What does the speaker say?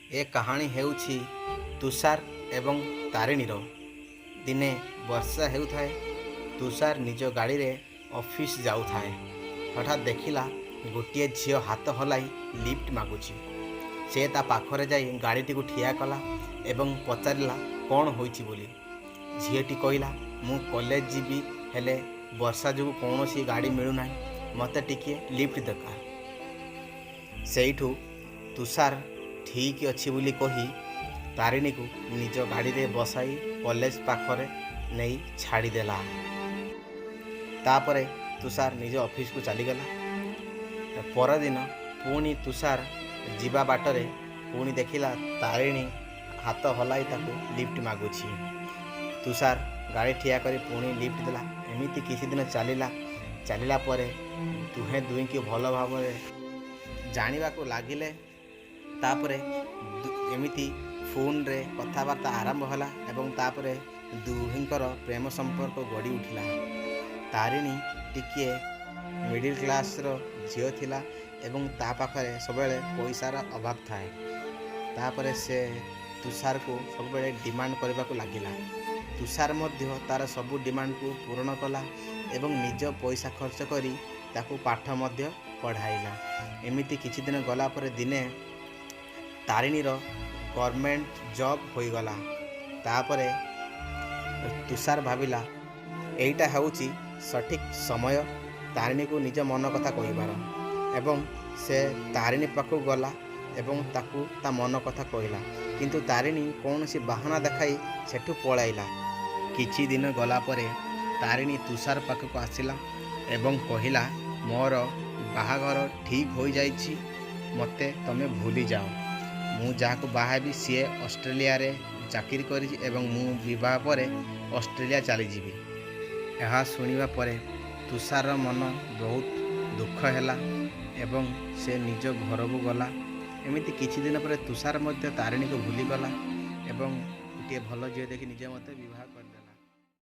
ए कहानी हेउछि तुषार एवं तारिणीर। दिने वर्षा हेउथाए। तुषार निज गाड़ी रे ऑफिस जाउथाए। हठात देखिला गोटे झील हाथ हलाई लिफ्ट मागुची। से ता पाखरे जाई गाड़ीटी को ठिया कला एवं पचारिला कौन होइछि बोली। झीलटी कहला मु कॉलेज जीवी हेले वर्षा जो कौन सी गाड़ी मिलूना मते टिके लिफ्ट दरकार। सेठू तुषार ठीक अच्छी बोली कही तारिणी को निज गाड़ी रे बसाई कॉलेज पाखरे नहीं छाड़ीदेला। तापरे तुषार निज ऑफिस को चलीगला। परदिन पुणी तुषार जीवा बाटरे पुणी देखिला तारिणी हाथ हलाई ताको लिफ्ट मागुची। तुषार गाड़ी ठिया करी पुणी लिफ्ट देला। एमिति किसी दिन चलिला परे दुहे दुई की भल भाव जानिबा को लागिले। तापरे एमिति फोन रे कथबार्ता आरंभ होला एवं तापरे दुहिंकर प्रेम संपर्क गढ़ी उठिला। तारिणी टिके मिडिल क्लास रो झील थिला एवं ता पाखरे सबेले पैसार अभाव थाए। तापरे से तुषार को सबेले डिमांड करबा को लागिला। तुषार मध्य तार सबु डिमांड को पूर्ण कला एवं निज पैसा खर्च करी ताकू पाठ मध्य पढ़ाइला। एमिति किछि दिन गला पर दिने तारिणीर गवर्नमेंट जॉब होईगला। तापरे तुषार भाविला एइटा हेउछि सठिक समय तारिणी को निज मन कथा कहिबार एवं से तारिणी पाखु गला एवं ताकू ता मन कथा कहला। किंतु तारिणी कौन सी बहाना देखाई सेठू पलाइला। किछि दिन गला परे तारिणी तुषार पाखक आसिला एवं कहिला मोर बाहाघर ठीक हो जाइछि, मते तमे भूली जाओ। मु जाहाको बाहाबी सीए ऑस्ट्रेलिया रे चाकरी करी एवं मु विवाह परे ऑस्ट्रेलिया चली जीवी। यह सुनिबा परे तुषार मन बहुत दुख हैला एवं से निज घर को गला। एमिति किछि दिन पर तुषार मध्य तारिणी को भूली गला एवं गोटे भल झील देखि निजे मते विवाह कर